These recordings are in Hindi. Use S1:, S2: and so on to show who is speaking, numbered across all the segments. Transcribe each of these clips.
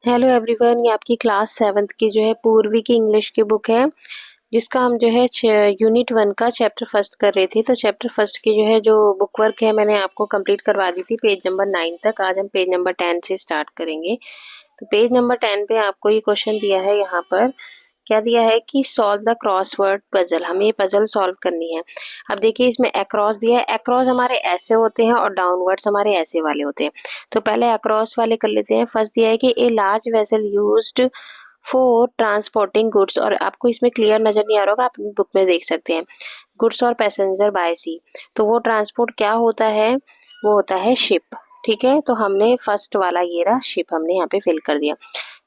S1: हेलो एवरीवन, ये आपकी क्लास 7th की जो है पूर्वी की इंग्लिश की बुक है, जिसका हम जो है यूनिट 1 का चैप्टर फर्स्ट कर रहे थे। तो चैप्टर फर्स्ट की जो है जो बुक वर्क है मैंने आपको कंप्लीट करवा दी थी पेज नंबर 9 तक। आज हम पेज नंबर 10 से स्टार्ट करेंगे। तो पेज नंबर 10 पे आपको ये क्वेश्चन दिया है, यहाँ पर क्या दिया है कि सॉल्व द क्रॉसवर्ड पजल। हमें ये पजल सॉल्व करनी है। अब देखिए इसमें अक्रॉस दिया है, अक्रॉस हमारे ऐसे होते हैं और डाउनवर्ड्स हमारे ऐसे वाले होते हैं। तो पहले अक्रॉस वाले कर लेते हैं। फर्स्ट दिया है कि a large vessel used for transporting goods, और आपको इसमें क्लियर नजर नहीं आ रहा होगा, आप अपनी बुक में देख सकते हैं। गुड्स और पैसेंजर बाय सी, तो वो ट्रांसपोर्ट क्या होता है, वो होता है शिप। ठीक है, तो हमने फर्स्ट वाला ये रहा शिप, हमने यहाँ पे फिल कर दिया।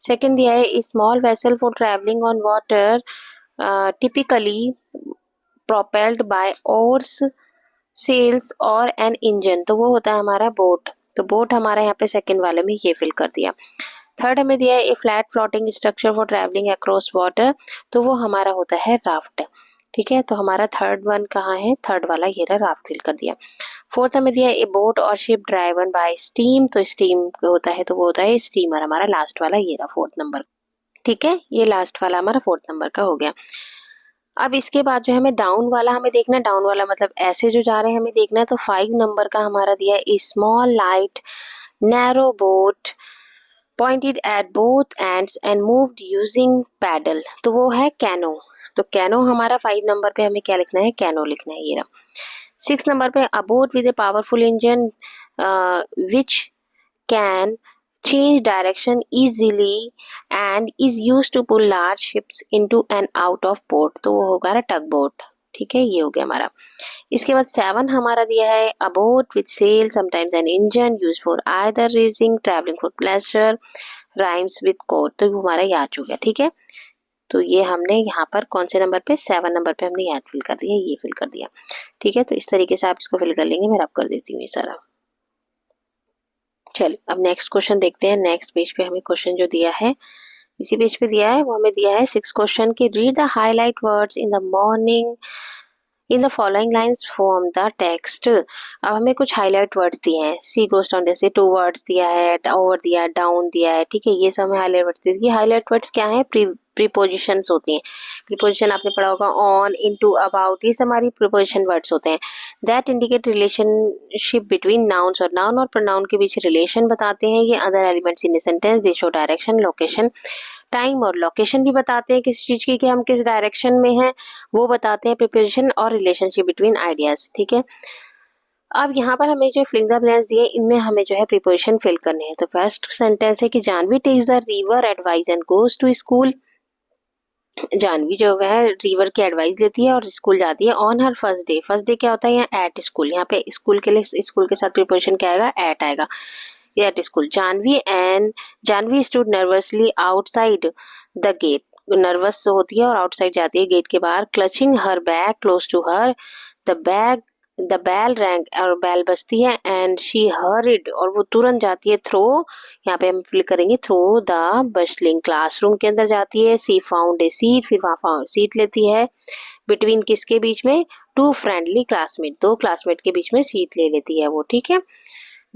S1: सेकंड दिया है small vessel for travelling on water typically propelled by oars sails और एन इंजन, तो वो होता है हमारा बोट। तो बोट हमारा यहाँ पे सेकंड वाले में ये फिल कर दिया। थर्ड हमें दिया है a flat floating structure for travelling across water, तो वो हमारा होता है राफ्ट। ठीक है, तो हमारा थर्ड वन कहाँ है, थर्ड वाला ये रहा, राफ्ट फिल कर दिया। फोर्थ हमें दिया है ए बोट और शिप ड्राइवन बाय स्टीम, तो स्टीम होता है तो वो होता है स्टीमर, हमारा लास्ट वाला ये रहा फोर्थ नंबर। ठीक है, ये लास्ट वाला हमारा फोर्थ नंबर का हो गया। अब इसके बाद जो हमें डाउन वाला हमें देखना है, डाउन वाला मतलब ऐसे जो जा रहे हैं हमें देखना है। तो 5 नंबर का हमारा दिया है small light narrow boat pointed at both ends and moved using paddle, तो वो है कैनो। तो कैनो हमारा 5 नंबर पे हमें क्या लिखना है, कैनो लिखना है, ये रहा। 6 नंबर पे abode with a powerful engine which can change direction easily and is used to pull large ships into and out of port, तो वो होगा ना टग बोट। ठीक है, ये हो गया हमारा। इसके बाद 7 हमारा दिया है a boat with sail sometimes an engine used for either racing traveling for pleasure rhymes with court, तो वो हमारा याद हो गया। ठीक है, तो ये हमने यहाँ पर कौन से नंबर पे, 7 नंबर पे हमने याद फिल कर दिया, ये फिल कर दिया। ठीक है, तो इस तरीके से आप इसको फिल कर लेंगे। मैं रब कर देती हूँ ये सारा। चलिए अब नेक्स्ट क्वेश्चन देखते हैं। नेक्स्ट पेज पे हमें क्वेश्चन जो दिया है, इसी पेज पे दिया है, वो हमें दिया है 6 क्वेश्चन की read the highlight words in the morning in the following lines from the text. अब हमें कुछ हाईलाइट वर्ड्स दिए हैं, सी गोस डाउन, जैसे टू वर्ड्स दिया है, ओवर दिया है, डाउन दिया है। ठीक है, ये सब हमें हाईलाइट वर्ड्स दिए। हाईलाइट वर्ड्स क्या है, प्रीपोजिशंस होती हैं। प्रीपोजिशन आपने पढ़ा होगा, ऑन, इनटू, अबाउट, ये सब हमारी प्रीपोजिशन वर्ड्स होते हैं। That indicate relationship between nouns, और नाउन और प्रोनाउन के बीच रिलेशन बताते हैं। ये other elements in sentence, they show direction, location, time और लोकेशन भी बताते हैं किस चीज की, कि हम किस डायरेक्शन में हैं, वो बताते हैं प्रिपरेशन और रिलेशनशिप बिटवीन आइडियाज। ठीक है, अब यहाँ पर हमें जो फिलिंग द ब्लैंक्स दिए, इनमें हमें जो है प्रिपोजिशन फिल करने हैं। तो फर्स्ट सेंटेंस है कि Janvi takes the river advice and goes to school. Janvi जो है रिवर की एडवाइस लेती है और स्कूल जाती है on her first day. First day क्या होता है, यहाँ एट स्कूल, यहाँ पे स्कूल के लिए स्कूल के साथ प्रिपोजिशन क्या आएगा, एट आएगा, at school. Janvi stood nervously outside the gate, nervous होती है और आउटसाइड जाती है गेट के बाहर। Clutching her bag close to her, the bell rang, और बेल बजती है, एंड शी हरिड, और वो तुरंत जाती है, थ्रो, यहाँ पे हम फिल करेंगे थ्रो द बस्टलिंग क्लासरूम के अंदर जाती है। सी फाउंड ए सीट, फिर वहां सीट लेती है। बिटवीन किसके बीच में, टू फ्रेंडली क्लासमेट, दो क्लासमेट के बीच में सीट ले लेती है वो। ठीक है,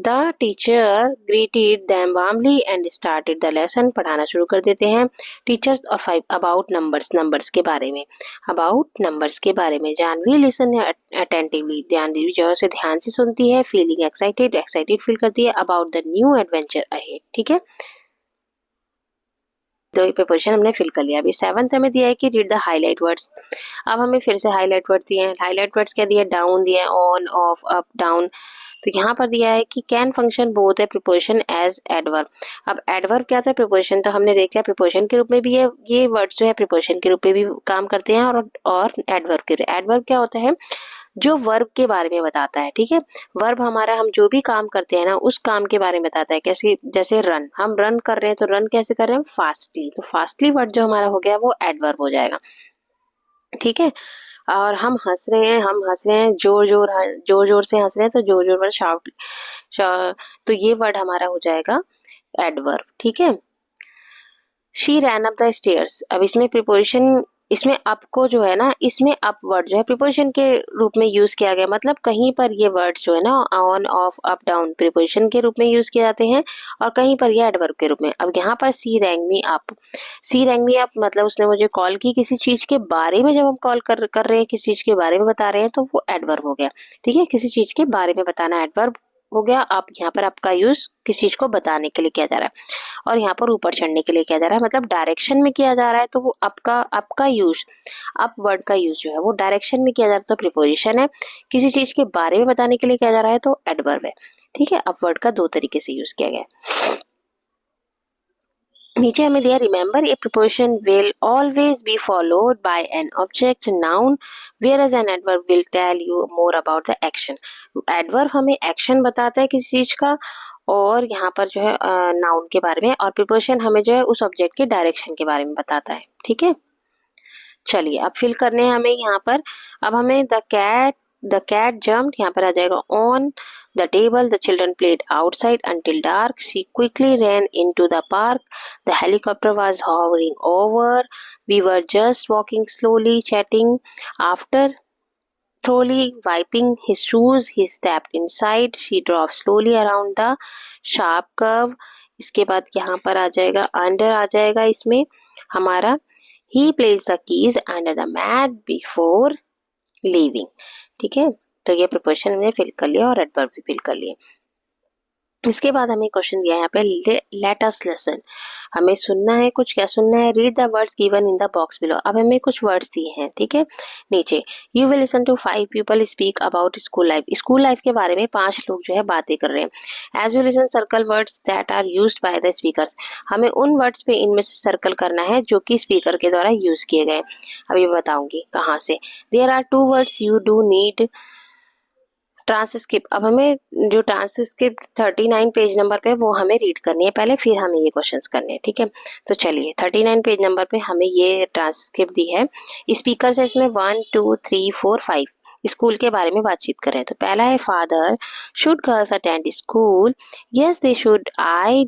S1: the teacher greeted them warmly and started the lesson, पढ़ाना शुरू कर देते हैं। टीचर्स और 5 अबाउट नंबर्स, नंबर्स के बारे में, अबाउट नंबर्स के बारे में। जानवी लिसन अटेंटिवली, जानवी जो है ध्यान से सुनती है। फीलिंग एक्साइटेड, एक्साइटेड फील करती है about the new adventure ahead. ठीक है, दो प्रिपोजिशन हमने फिल कर लिया। अभी 7th हमें दिया है कि रीड द हाईलाइट वर्ड्स। अब हमें फिर से हाईलाइट वर्ड्स दिए हैं। हाईलाइट वर्ड्स क्या दिया, डाउन दिया है, ऑन, ऑफ, अप, डाउन। तो यहाँ पर दिया है कि कैन फंक्शन बोथ है प्रिपोजिशन एज एडवर्ब। अब एडवर्ब क्या था, प्रिपोजिशन, तो हमने देख लिया प्रिपोजिशन के रूप में भी है, ये वर्ड्स जो है प्रिपोजिशन के रूप में भी काम करते हैं, और एडवर्ब के, एडवर्ब क्या होता है, जो वर्ब के बारे में बताता है। ठीक है, वर्ब हमारा, हम जो भी काम करते हैं ना, उस काम के बारे में बताता है। कैसे, जैसे रन, हम रन कर रहे हैं, तो रन कैसे कर रहे हैं, फास्टली, तो फास्टली वर्ड जो हमारा हो गया वो एडवर्ब हो जाएगा। ठीक है, और हम हंस रहे हैं, हम हंस रहे हैं, जोर जोर से हंस रहे हैं, तो जोर जोर पर शाउट, तो ये वर्ड हमारा हो जाएगा एडवर्ब। ठीक है, she rain up the stairs, अब इसमें प्रिपोजिशन इसमें अप को जो है ना, इसमें अप वर्ड जो है प्रीपोजिशन के रूप में यूज किया गया, मतलब कहीं पर ये वर्ड जो है ना on off up down preposition के रूप में यूज किए जाते हैं और कहीं पर ये एडवर्ब के रूप में। अब यहाँ पर सी रैंग मी अप, सी रैंग मी अप मतलब उसने मुझे कॉल की किसी चीज के बारे में, जब हम कॉल कर रहे हैं किसी चीज के बारे में बता रहे हैं तो वो एडवर्ब हो गया। ठीक है, किसी चीज के बारे में बताना एडवर्ब हो गया। अब यहाँ पर आपका यूज किसी चीज को बताने के लिए किया जा रहा है और यहाँ पर ऊपर चढ़ने के लिए किया जा रहा है, मतलब डायरेक्शन में किया जा रहा है। तो वो आपका यूज, अप वर्ड का यूज जो है वो डायरेक्शन में किया जा रहा है तो प्रीपोजिशन है, किसी चीज के बारे में बताने के लिए किया जा रहा है तो एडवर्ब है। ठीक है, अप वर्ड का दो तरीके से यूज किया गया है। नीचे हमें दिया remember a preposition will always be followed by an object noun whereas an adverb will tell you more about the action. Adverb हमें एक्शन बताता है किसी चीज का और यहाँ पर जो है नाउन के बारे में, और प्रीपोजिशन हमें जो है उस ऑब्जेक्ट के डायरेक्शन के बारे में बताता है। ठीक है, चलिए अब फिल करने हैं हमें यहाँ पर। अब हमें द कैट जम्प्ड, यहाँ पर आ जाएगा on the table, the children played outside until dark, she quickly ran into the park, the helicopter was hovering over, we were just walking slowly chatting, after thoroughly wiping his shoes, he stepped inside, she drove slowly around the sharp curve। इसके बाद यहाँ पर आ जाएगा अंडर, आ जाएगा इसमें हमारा he placed the keys under the mat before leaving। ठीक है, तो ये प्रीपोजिशन हमने फिल कर लिया और एडवर्ब भी फिल कर लिए। इसके बाद हमें क्वेश्चन दिया है यहाँ पे लेट अस लिसन, हमें सुनना है। कुछ क्या सुनना है? Read the words given in the box below. अब हमें कुछ वर्ड्स दिए हैं, ठीक है, नीचे। You will listen to 5 people speak about school life, school life के बारे में 5 लोग जो है बातें कर रहे हैं। As you listen circle words that are used by the speakers, हमें उन वर्ड्स पे इनमें से सर्कल करना है जो कि स्पीकर के द्वारा यूज किए गए। अब ये बताऊंगी कहाँ से। There are 2 words you do need transcript. अब हमें जो ट्रांसक्रिप्ट 39 पेज नंबर पे वो हमें रीड करनी है पहले, फिर हमें ये क्वेश्चंस करने हैं। ठीक है, तो चलिए 39 पेज नंबर पे हमें ये ट्रांसक्रिप्ट दी है। स्पीकर है इसमें 1 2 3 4 5, स्कूल के बारे में बातचीत कर रहे हैं। तो पहला है father should girls attend school, yes they should, I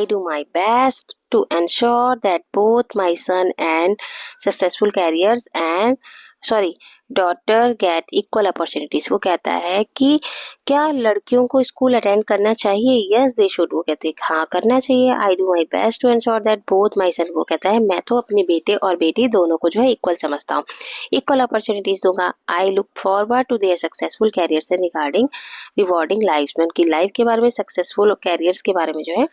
S1: do my best to ensure that both my son and successful careers and daughter get equal opportunities। वो कहता है कि क्या लड़कियों को स्कूल अटेंड करना चाहिए? यस दे शुड, वो कहते हैं हाँ करना चाहिए। I do my best to ensure that both my son, वो कहता है मैं तो अपने बेटे और बेटी दोनों को जो है इक्वल समझता हूँ, इक्वल अपॉर्चुनिटीज दूंगा। I look forward to their successful careers and regarding rewarding life, में उनकी लाइफ के बारे में, सक्सेसफुल कैरियर्स के बारे में जो है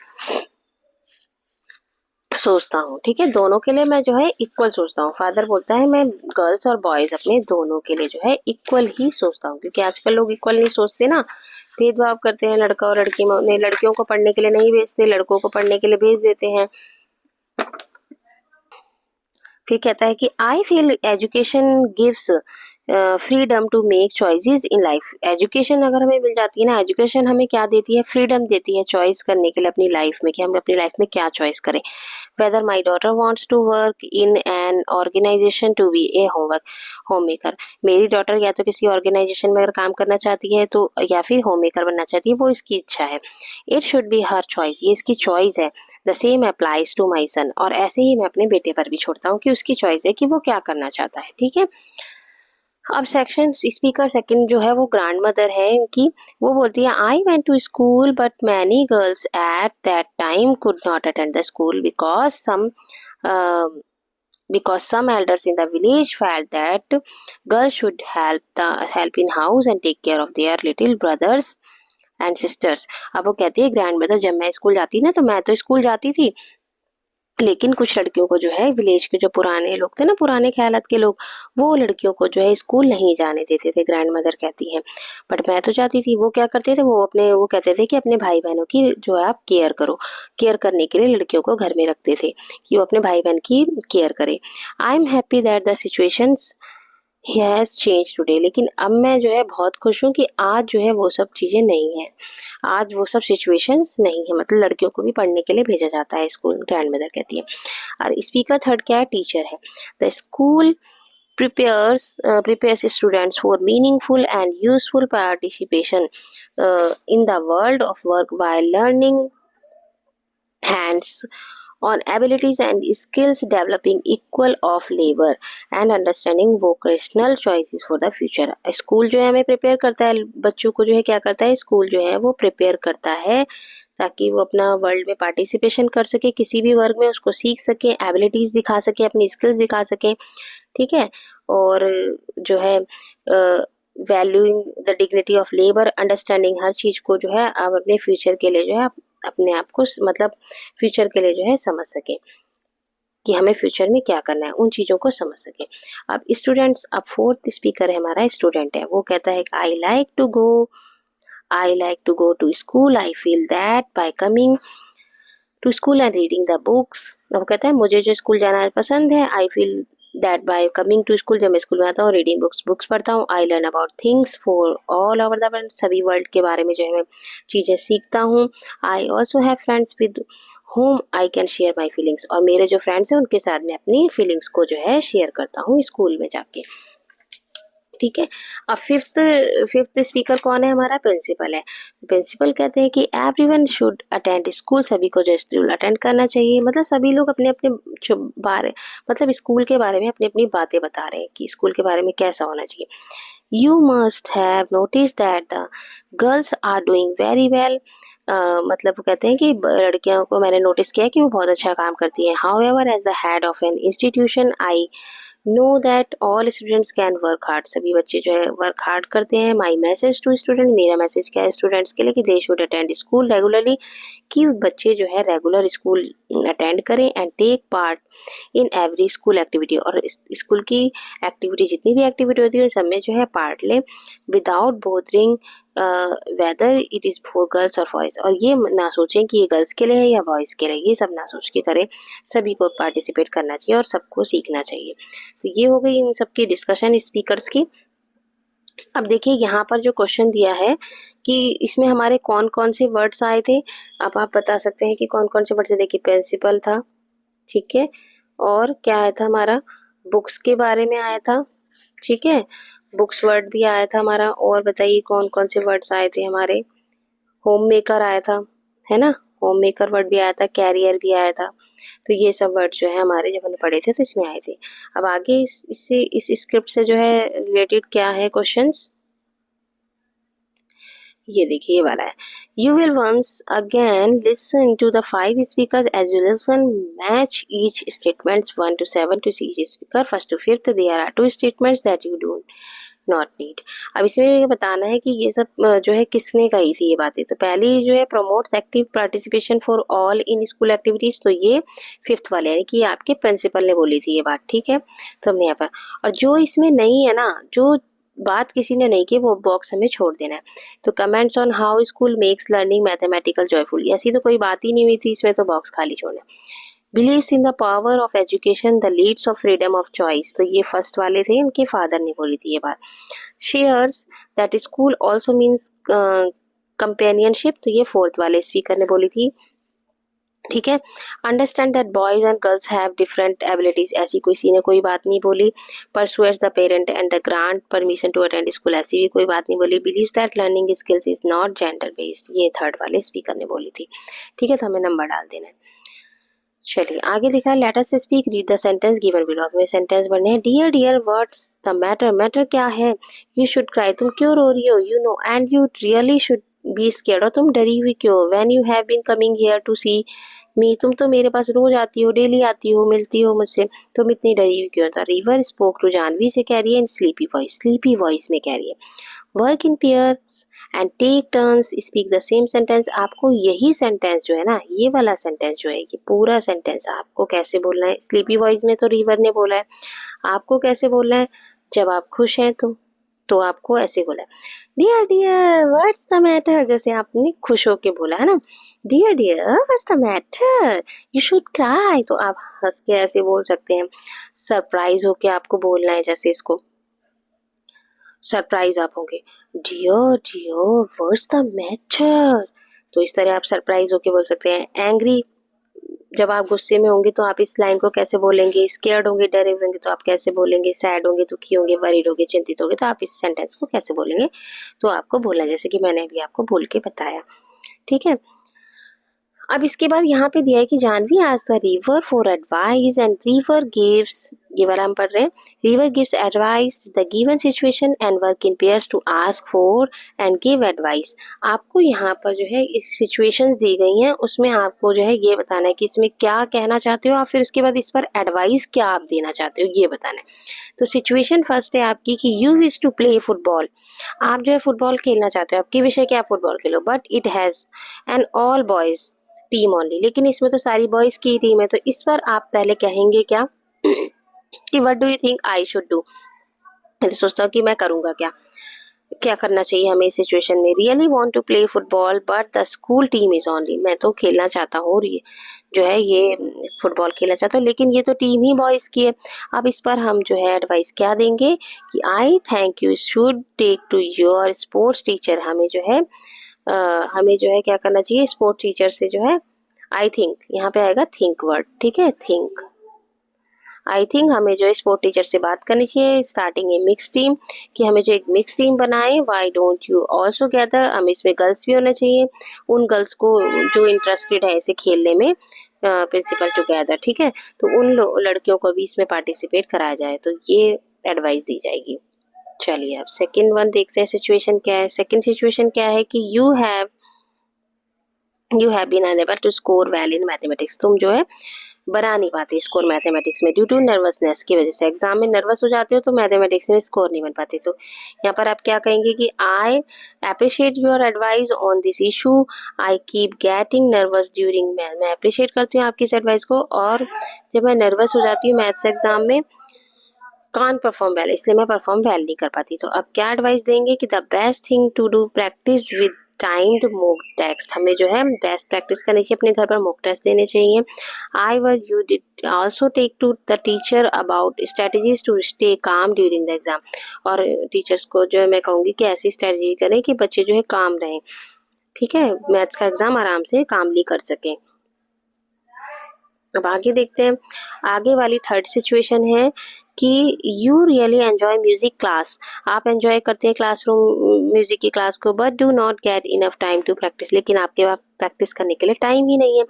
S1: सोचता हूँ। ठीक है, दोनों के लिए मैं जो है इक्वल सोचता हूँ। फादर बोलता है मैं गर्ल्स और बॉयज अपने दोनों के लिए जो है इक्वल ही सोचता हूँ, क्योंकि आजकल लोग इक्वल नहीं सोचते ना, भेदभाव करते हैं लड़का और लड़की में, उन्हें लड़कियों को पढ़ने के लिए नहीं भेजते, लड़कों को पढ़ने के लिए भेज देते हैं। फिर कहता है कि I feel education gives freedom to make choices in life. Education अगर हमें मिल जाती है ना, एजुकेशन हमें क्या देती है? फ्रीडम देती है चॉइस करने के लिए अपनी लाइफ में, कि हम अपनी लाइफ में क्या चॉइस करें। Whether my daughter wants to work in an organisation to be a home maker, मेरी डॉटर या तो किसी ऑर्गेनाइजेशन में अगर काम करना चाहती है तो, या फिर होम मेकर बनना चाहती है, वो इसकी इच्छा है। It should be her choice, ये इसकी चॉइस है। The same applies to my son, और ऐसे ही मैं अपने बेटे पर भी छोड़ता हूँ कि उसकी चॉइस है कि वो क्या करना चाहता है। ठीक है, अब सेक्शन स्पीकर सेकंड जो है वो ग्रैंड मदर है इनकी, वो बोलती है I went to school but many girls at that time could not attend the school because some elders in the village felt that girls should help in house and take care of their little brothers and sisters। अब वो कहती है ग्रैंड मदर, जब मैं स्कूल जाती ना तो मैं तो स्कूल जाती थी, लेकिन कुछ लड़कियों को जो है, विलेज के जो पुराने लोग थे ना, पुराने ख्यालात के लोग, वो लड़कियों को जो है स्कूल नहीं जाने देते थे, ग्रैंड मदर कहती हैं। बट मैं तो जाती थी। वो क्या करते थे, वो कहते थे कि अपने भाई बहनों की जो है आप केयर करो, केयर करने के लिए लड़कियों को घर में रखते थे कि वो अपने भाई बहन की केयर करे। I am happy that the situations has change today, लेकिन अब मैं जो है बहुत खुश हूँ कि आज जो है वो सब चीजें नहीं है, आज वो सब सिचुएशंस नहीं है, मतलब लड़कियों को भी पढ़ने के लिए भेजा जाता है स्कूल, ग्रैंड मदर कहती है। और स्पीकर थर्ड क्या है? टीचर है। The school prepares students for meaningful and useful participation in the world of work while learning hands on abilities and skills developing equal of labor and understanding vocational choices for the future। School जो है हमें प्रिपेयर करता है, बच्चों को जो है क्या करता है, स्कूल जो है वो प्रिपेयर करता है ताकि वो अपना वर्ल्ड में पार्टिसिपेशन कर सके, किसी भी वर्ग में उसको सीख सके, एबिलिटीज दिखा सके, अपनी स्किल्स दिखा सके, ठीक है। और जो है valuing the dignity of labour, understanding हर चीज को जो है आप अपने फ्यूचर के लिए जो है अपने आप को मतलब फ्यूचर के लिए जो है समझ सके कि हमें फ्यूचर में क्या करना है, उन चीज़ों को समझ सके। अब स्टूडेंट्स, अब फोर्थ स्पीकर है हमारा स्टूडेंट है, वो कहता है I like to go to school, I feel that by coming to school and reading the books. वो कहता है मुझे जो स्कूल जाना पसंद है, I feel that by coming to school, जब मैं स्कूल में आता हूँ, रीडिंग बुक्स पढ़ता हूँ, I learn about things for all over the world, सभी वर्ल्ड के बारे में जो है मैं चीज़ें सीखता हूँ। I also have friends with whom I can share my feelings, और मेरे जो फ्रेंड्स हैं उनके साथ मैं अपनी फीलिंग्स को जो है शेयर करता हूँ स्कूल में जाके, ठीक है। अब फिफ्थ स्पीकर कौन है हमारा, प्रिंसिपल है। प्रिंसिपल कहते हैं कि एवरीवन शुड अटेंड स्कूल, सभी को जो स्कूल अटेंड करना चाहिए, मतलब सभी लोग अपने अपने जो बारे मतलब स्कूल के बारे में अपनी अपनी बातें बता रहे हैं कि स्कूल के बारे में कैसा होना चाहिए। You must have noticed that the girls are doing very well, मतलब वो कहते हैं कि लड़कियों को मैंने नोटिस किया कि वो बहुत अच्छा काम करती हैं। However, as the head of an institution, I know that all students can work hard, सभी बच्चे जो है वर्क हार्ड करते हैं। My message to student, मेरा मैसेज क्या है स्टूडेंट्स के लिए कि they should attend school regularly, कि बच्चे जो है रेगुलर स्कूल अटेंड करें and take part in every school activity, और स्कूल की एक्टिविटी जितनी भी एक्टिविटी होती है उन सब में जो है पार्ट लें, without bothering whether it is for girls और बॉयज़, और ये ना सोचें कि ये गर्ल्स के लिए है या बॉयज़ के लिए, ये सब ना सोच के करें, सभी को पार्टिसिपेट करना चाहिए और सबको सीखना चाहिए। तो ये हो गई इन सब की डिस्कशन स्पीकर्स की। अब देखिए यहाँ पर जो क्वेश्चन दिया है कि इसमें हमारे कौन कौन से वर्ड्स आए थे, अब आप बता सकते हैं कि कौन कौन से वर्ड्स। देखिए प्रिंसिपल था, ठीक है, और क्या आया था हमारा, बुक्स के बारे में आया था, ठीक है, बुक्स वर्ड भी आया था हमारा। और बताइए कौन कौन से वर्ड्स आए थे हमारे, होम मेकर आया था, है ना, होम मेकर वर्ड भी आया था, कैरियर भी आया था। तो ये सब वर्ड जो है हमारे जब हमने पढ़े थे तो इसमें आए थे। अब आगे इससे इस स्क्रिप्ट से जो है रिलेटेड क्या है क्वेश्चंस, ये देखिए ये वाला है। You will once again listen to the 5 speakers as you listen match each statements 1 to 7 to each speaker, first to fifth there are 2 statements that you do not need. अब इसमें ये बताना है कि ये सब जो है किसने कही थी ये बातें। तो पहली जो है promotes active participation for all in school activities, तो ये फिफ्थ वाले यानी कि आपके प्रिंसिपल ने बोली थी ये बात, ठीक है। तो हमने यहाँ पर, और जो इसमें नहीं है ना, जो बात किसी ने नहीं की वो बॉक्स हमें छोड़ देना है। तो comments on how school makes learning mathematical joyful, ऐसी तो कोई बात ही नहीं हुई थी इसमें, तो बॉक्स खाली छोड़ना है। Believes in the power of education the leads of freedom of choice, तो ये फर्स्ट वाले थे, इनके फादर ने बोली थी ये बात। Shares that school also means companionship, तो ये फोर्थ वाले स्पीकर ने बोली थी, ठीक है। Understand that boys and girls have different abilities, ऐसी किसी ने कोई बात नहीं बोली। Persuades the parent and the grant permission to attend school, ऐसी भी कोई बात नहीं बोली। Believes that learning skills is not gender based, ये थर्ड वाले स्पीकर ने बोली थी, ठीक है। तो हमें नंबर डाल देना है। चलिए आगे लिखा है let us speak, read the sentence given below. हमें सेंटेंस पढ़ने हैं। Dear dear what's the matter, matter क्या है। यू शुड क्राई, तुम क्यों रो रही हो। You know and you really should be scared, और तुम डरी हुई क्यों। When you have been coming here to see me, तुम तो मेरे पास रोज आती हो, डेली आती हो, मिलती हो मुझसे, तुम इतनी डरी हुई क्यों था। रिवर स्पोक टू, जानवी से कह रही है, इन स्लीपी वॉइस में कह रही है। Work in pairs and take turns speak the same sentence, आपको यही सेंटेंस जो है ना, ये वाला सेंटेंस जो है, ये पूरा सेंटेंस आपको कैसे बोलना है। स्लीपी वॉइस में तो रिवर ने बोला है, आपको कैसे बोलना है, जब आप खुश हैं तो आपको ऐसे बोला है, dear dear what's the matter, जैसे आपने खुश होके बोला है ना, dear dear what's the matter, you should cry, तो आप हंस के ऐसे बोल सकते हैं। सरप्राइज होके आपको बोलना है, जैसे इसको सरप्राइज आप होंगे, dear dear what's the matter, तो इस तरह आप सरप्राइज होके बोल सकते हैं। एंग्री, जब आप गुस्से में होंगे तो आप इस लाइन को कैसे बोलेंगे। स्केर्ड होंगे, डरे होंगे, तो आप कैसे बोलेंगे। सैड होंगे, दुखी होंगे, वरीड होंगे, चिंतित होंगे, तो आप इस सेंटेंस को कैसे बोलेंगे, तो आपको बोलना, जैसे कि मैंने अभी आपको बोल के बताया, ठीक है। अब इसके बाद यहाँ पे दिया है कि Janvi asked the river for advice and river gives, ये वाला हम पढ़ रहे हैं, river gives advice the given situation and work in pairs to ask for and give advice. आपको यहाँ पर जो है इस सिचुएशंस दी गई हैं, उसमें आपको जो है ये बताना है कि इसमें क्या कहना चाहते हो, और फिर उसके बाद इस पर एडवाइस क्या आप देना चाहते हो ये बताना है। तो सिचुएशन फर्स्ट है आपकी कि you wish to play football, आप जो है फुटबॉल खेलना चाहते हो, आपकी विषय क्या है, football Khelo, but it has an all boys team only, लेकिन इसमें तो सारी बॉयज की टीम है। तो इस पर आप पहले कहेंगे क्या कि what do you think I should do, मैं तो सोचता हूँ कि मैं करूँगा क्या, क्या करना चाहिए हमें इस सिचुएशन में। Really want to play football but the school team is only, मैं तो खेलना चाहता हूँ जो है ये फुटबॉल खेलना चाहता हूँ, लेकिन ये तो टीम ही बॉयज की है। अब इस पर हम जो है एडवाइस क्या देंगे कि I think you should take to your sports teacher, हमें जो है हमें जो है क्या करना चाहिए, स्पोर्ट्स टीचर से जो है, आई थिंक यहाँ पे आएगा थिंक वर्ड, ठीक है, थिंक, आई थिंक हमें जो है स्पोर्ट टीचर से बात करनी चाहिए स्टार्टिंग ए मिक्स टीम, कि हमें जो एक मिक्स टीम बनाए, Y don't you also gather, हमें इसमें गर्ल्स भी होना चाहिए, उन गर्ल्स को जो इंटरेस्टेड है इसे खेलने में, प्रिंसिपल टुगेदर, ठीक है, तो उन लड़कियों को भी इसमें पार्टिसिपेट कराया जाए, तो ये एडवाइस दी जाएगी। चलिए अब सेकंड वन देखते हैं, सिचुएशन क्या है। सेकंड सिचुएशन क्या है कि you have been unable to score well in mathematics, तुम जो है बना नहीं पाते स्कोर मैथमेटिक्स में ड्यू टू नर्वसनेस की वजह से, एग्जाम में नर्वस हो जाते हो तो मैथमेटिक्स में स्कोर नहीं बन पाते। तो यहाँ पर आप क्या कहेंगे कि I appreciate your advice on this issue, I keep getting nervous during math, मैं अप्रिशिएट करती हूँ आपकी इस एडवाइस को, और जब मैं नर्वस हो जाती हूँ मैथ्स एग्जाम में, कान परफॉर्म वेल, इसलिए मैं परफॉर्म वेल नहीं कर पाती। तो अब क्या एडवाइस देंगे कि the best thing to do practise with timed mock test, हमें जो है बेस्ट प्रैक्टिस करनी चाहिए, अपने घर पर मॉक टेस्ट देने चाहिए। I were you did also take to the teacher about strategies to stay calm during the exam, और टीचर्स को जो है मैं कहूँगी कि ऐसी स्ट्रेटजी करें कि बच्चे जो है काम रहें, ठीक है, मैथ्स का एग्जाम आराम से कामली कर सकें। अब आगे देखते हैं, आगे वाली थर्ड सिचुएशन है कि you really enjoy music class, आप एंजॉय करते हैं क्लासरूम म्यूजिक की क्लास को, but do not get enough time to practise, लेकिन आपके पास प्रैक्टिस करने के लिए टाइम ही नहीं है।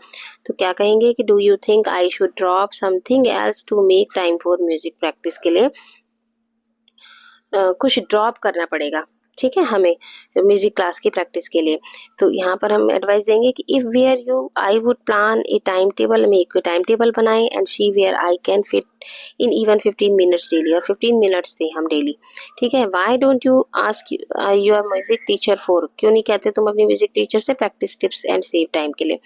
S1: तो क्या कहेंगे कि do you think I should drop something else to make time for music, practice के लिए कुछ ड्रॉप करना पड़ेगा, ठीक है, हमें म्यूजिक क्लास की प्रैक्टिस के लिए। तो यहाँ पर हम एडवाइस देंगे कि if were you I would plan a time table, हमें एक टाइम टेबल बनाए, and see where I can fit in even 15 minutes daily, और 15 मिनट्स दें हम डेली, ठीक है। Why don't you ask your music teacher for, क्यों नहीं कहते तुम अपनी म्यूजिक टीचर से practice tips and save time के लिए,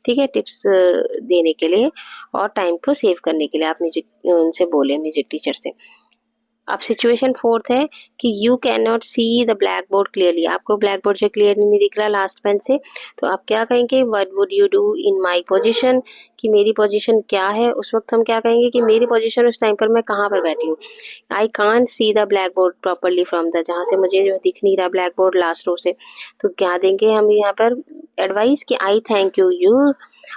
S1: ठीक है, टिप्स देने के लिए और टाइम को सेव करने के लिए आप म्यूजिक उनसे बोले, म्यूजिक टीचर से। अब सिचुएशन फोर्थ है कि you can not see the black board clearly, आपको ब्लैक बोर्ड जो क्लियरली नहीं दिख रहा लास्ट पेन से, तो आप क्या कहेंगे, what would you do in my position, कि मेरी पोजिशन क्या है, उस वक्त हम क्या कहेंगे कि मेरी पोजिशन उस टाइम पर मैं कहाँ पर बैठी हूँ। I can't see the black board properly from the, जहाँ से मुझे जो दिख नहीं रहा ब्लैक बोर्ड लास्ट रो से, तो क्या देंगे हम यहाँ पर एडवाइस कि I think you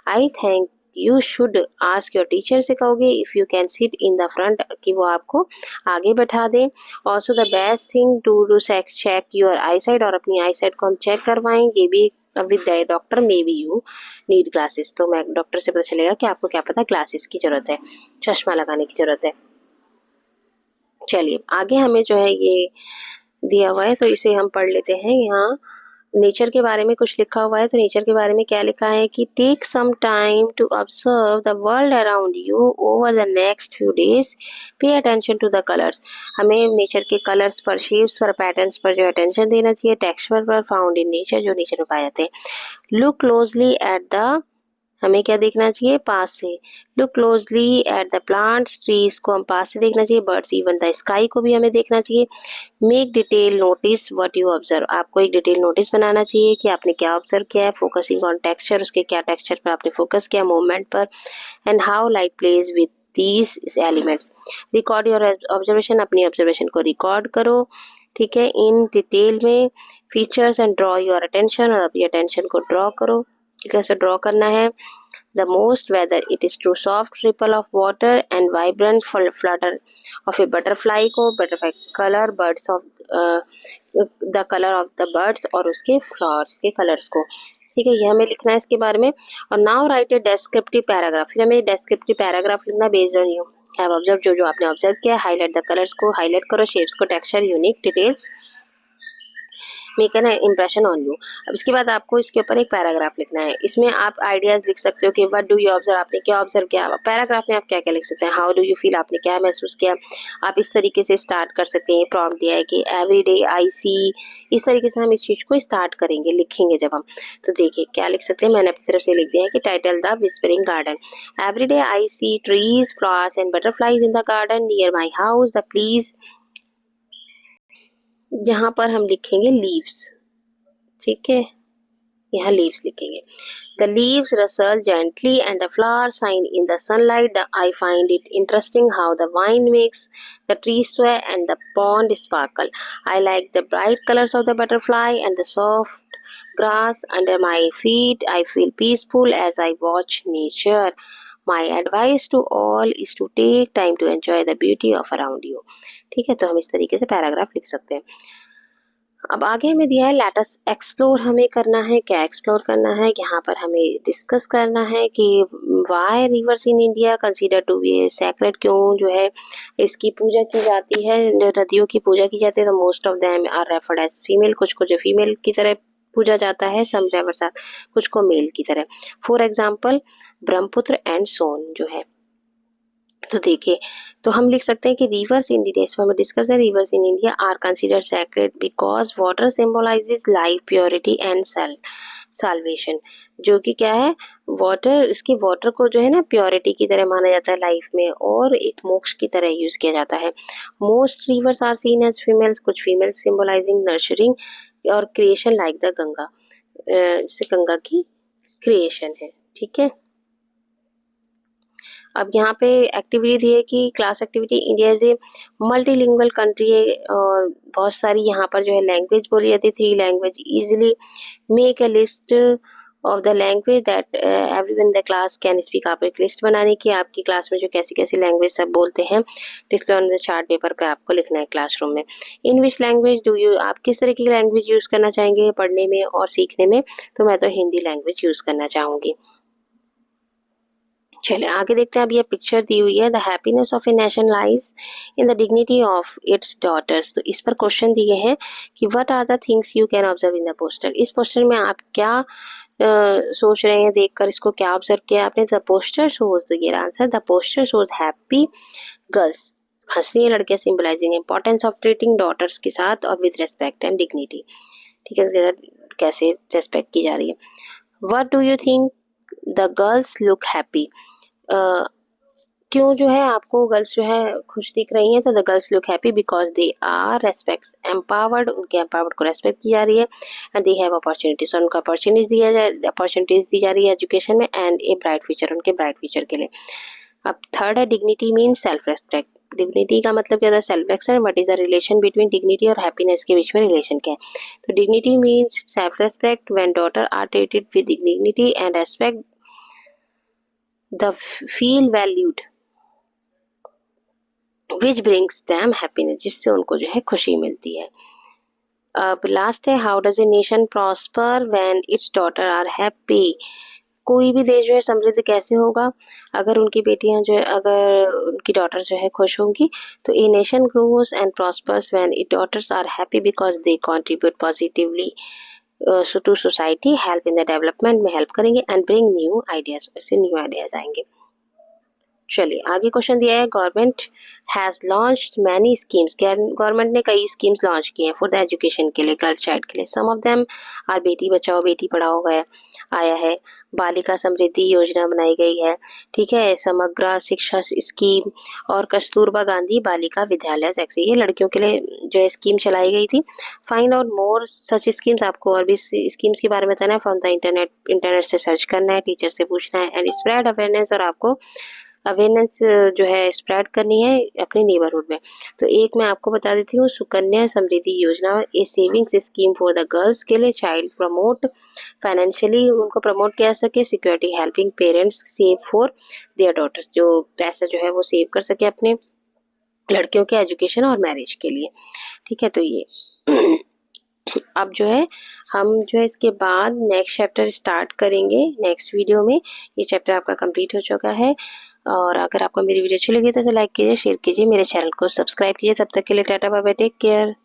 S1: I think you should ask your teacher से कहोगे if you can sit in the front, कि वो आपको आगे बैठा दें। Also the best thing to do check your eyesight, और अपनी आई साइड को हम चेक करवाएंगे भी with the doctor, maybe you need glasses, तो मैं डॉक्टर से पता चलेगा कि आपको क्या पता ग्लासेस की जरूरत है, चश्मा लगाने की जरूरत है। चलिए आगे हमें जो है ये दिया हुआ है, तो इसे हम पढ़ लेते हैं। यहाँ नेचर के बारे में कुछ लिखा हुआ है, तो नेचर के बारे में क्या लिखा है कि take some time to observe the world around you over the next few days, pay attention to the colours, हमें नेचर के कलर्स पर, शेप्स पर, पैटर्न्स पर जो अटेंशन देना चाहिए, टेक्सचर पर फाउंड इन नेचर, जो नेचर में पाए जाते हैं। लुक क्लोजली एट द, हमें क्या देखना चाहिए, पास से, look closely at the plants, trees को हम पास से देखना चाहिए, बर्ड्स, इवन द स्काई को भी हमें देखना चाहिए। Make detail notice what you observe, आपको एक डिटेल नोटिस बनाना चाहिए कि आपने क्या ऑब्जर्व किया है, फोकसिंग ऑन टेक्सचर, उसके क्या टेक्सचर पर आपने फोकस किया, मूवमेंट पर, and how light plays with these elements. Record your observation, अपनी ऑब्जर्वेशन को रिकॉर्ड करो, ठीक है, इन डिटेल में features, and draw your attention, और अपनी अटेंशन को ड्रॉ करो, कैसे ड्रॉ करना है। The most, whether it is through soft ripple of water and vibrant flutter of a butterfly को, butterfly color, birds of the color of the birds, और उसके flowers के colors को, ठीक है, ये हमें लिखना है इसके बारे में। और नाउ राइट ए डेस्क्रिप्टिव पैराग्राफ, फिर हमें डेस्क्रिप्टिव पैराग्राफ लिखना based on you have observe, जो जो आपने ऑब्जर्व किया। हाईलाइट द कलर्स को हाईलाइट करो, शेप्स को, texture, unique details, make an impression on you. अब इसके बाद आपको इसके ऊपर एक पैराग्राफ लिखना है। इसमें आप आइडियाज लिख सकते हो कि व्हाट डू यू ऑब्जर्व, आपने क्या ऑब्जर्व किया। पैराग्राफ में आप क्या क्या लिख सकते हैं, हाउ डू यू फील, आपने क्या महसूस किया। आप इस तरीके से स्टार्ट कर सकते हैं। प्रॉम्प्ट दिया है कि एवरी डे आई सी, इस तरीके से हम इस चीज को स्टार्ट करेंगे, लिखेंगे जब हम। तो देखिए क्या लिख सकते हैं, मैंने अपनी तरफ से लिख दिया है कि title the whispering garden. Every day I see trees, flowers and butterflies in the garden near my house. The please, यहाँ पर हम लिखेंगे लीव्स, ठीक है, यहाँ लीव्स लिखेंगे। The leaves rustle gently and the flowers shine in the sunlight. I find it interesting how the wind makes the trees sway and the pond sparkle. I like the bright colors of the butterfly and the soft grass under my feet. I feel peaceful as I watch nature. My advice to all is to take time to enjoy the beauty of around you. ठीक है, तो हम इस तरीके से पैराग्राफ लिख सकते हैं। अब आगे हमें दिया है लेट अस एक्सप्लोर, हमें करना है क्या, एक्सप्लोर करना है। यहाँ पर हमें डिस्कस करना है कि why rivers in India consider to be sacred, क्यों जो है इसकी पूजा की जाती है, नदियों की पूजा की जाती है। तो most of them are referred as female, कुछ को जो फीमेल की तरह पूजा जाता है, सम रेफर्स आर, कुछ को मेल की तरह। फॉर एग्जाम्पल ब्रह्मपुत्र एंड सोन जो है। तो देखिए, तो हम लिख सकते हैं कि रिवर्स इन इंडिया, इसमें हम डिस्कस है rivers in India are consider sacred because water symbolizes life, purity and salvation. जो कि क्या है, वाटर, इसकी वाटर को जो है ना प्योरिटी की तरह माना जाता है लाइफ में, और एक मोक्ष की तरह यूज किया जाता है। Most rivers are seen as females, कुछ फीमेल्स सिंबलाइजिंग नर्चरिंग और क्रिएशन लाइक द गंगा, से गंगा की क्रिएशन है, ठीक है। अब यहाँ पे एक्टिविटी दी है कि class activity, India is a multilingual country है और बहुत सारी यहाँ पर जो है लैंग्वेज बोली जाती है, 3 language. Easily make a list of the language that everyone in the class can speak. आप एक लिस्ट बनाने की, आपकी क्लास में जो कैसी कैसी लैंग्वेज सब बोलते हैं, display on the chart paper पे आपको लिखना है क्लासरूम में। इन विच लैंग्वेज डू यू, आप किस तरह की लैंग्वेज यूज करना चाहेंगे पढ़ने में और सीखने में। तो मैं तो हिंदी लैंग्वेज यूज करना चाहूंगी। चलिए आगे देखते हैं। अब ये पिक्चर दी हुई है, the happiness of a nation lies in the dignity of its daughters. तो इस पर क्वेश्चन दिए हैं कि what are the things you can observe in the poster. इस पोस्टर में आप क्या सोच रहे हैं देखकर, इसको क्या ऑब्जर्व किया आपने। द पोस्टर शोज, तो ये answer, the poster shows happy girls, हंस रही है लड़के, symbolizing importance of treating daughters के साथ और विद रेस्पेक्ट एंड डिग्निटी। ठीक है, उसके साथ कैसे रेस्पेक्ट की जा रही है। What do you think the girls look happy, क्यों जो है आपको गर्ल्स जो है खुश दिख रही हैं। तो the girls look happy because they are respects empowered, उनके एम्पावर्ड को रेस्पेक्ट की जा रही है। एंड दे हैव अपॉर्चुनिटीज, उनको अपॉर्चुनिटीज दी जा रही है एजुकेशन में। एंड ए ब्राइट फ्यूचर, उनके ब्राइट फ्यूचर के लिए। अब थर्ड है dignity means self respect. Dignity का मतलब क्या था, self respect. What is the relation between dignity और हैप्पीनेस के बीच में रिलेशन क्या है। तो dignity means self respect, when daughter are treated with dignity and respect the feel valued which brings them happiness, जिससे उनको जो है खुशी मिलती है। अब लास्ट है, how does a nation prosper when its daughter are happy. कोई भी देश जो है समृद्ध कैसे होगा अगर उनकी बेटियां जो है, अगर उनकी डॉटर जो है खुश होंगी। तो a nation grows and prospers when it daughters are happy because they contribute positively to society, help in the development में हेल्प करेंगे एंड ब्रिंग न्यू आइडियाज, ऐसे न्यू आइडियाज आएंगे। चलिए आगे क्वेश्चन दिया है, government has launched many schemes, government ने कई स्कीम्स लॉन्च की हैं फॉर द एजुकेशन के लिए, गर्ल चाइल्ड के लिए। सम of them are Beti Bachao Beti Padhao गया आया है, बालिका समृद्धि योजना बनाई गई है, ठीक है, समग्र शिक्षा स्कीम और कस्तूरबा गांधी बालिका विद्यालय सेक्शन, ये लड़कियों के लिए जो है स्कीम चलाई गई थी। फाइंड आउट मोर सच स्कीम्स, आपको और भी स्कीम्स के बारे में बताना है फ्रॉम द इंटरनेट से सर्च करना है, टीचर से पूछना है। एंड स्प्रेड अवेयरनेस, और आपको अवेयरनेस जो है स्प्रेड करनी है अपने नेबरहुड में। तो एक मैं आपको बता देती हूँ, Sukanya Samriddhi Yojana, a savings scheme for the girls के लिए, चाइल्ड प्रमोट फाइनेंशियली, उनको प्रमोट किया सके, security helping parents save for their daughters, जो पैसा जो है वो सेव कर सके अपने लड़कियों के एजुकेशन और मैरिज के लिए। ठीक है, तो ये अब जो है हम जो है इसके बाद नेक्स्ट चैप्टर स्टार्ट करेंगे नेक्स्ट वीडियो में। ये चैप्टर आपका कंप्लीट हो चुका है। और अगर आपको मेरी वीडियो अच्छी लगी तो इसे लाइक कीजिए, शेयर कीजिए, मेरे चैनल को सब्सक्राइब कीजिए। तब तक के लिए टाटा बाय बाय, टेक केयर।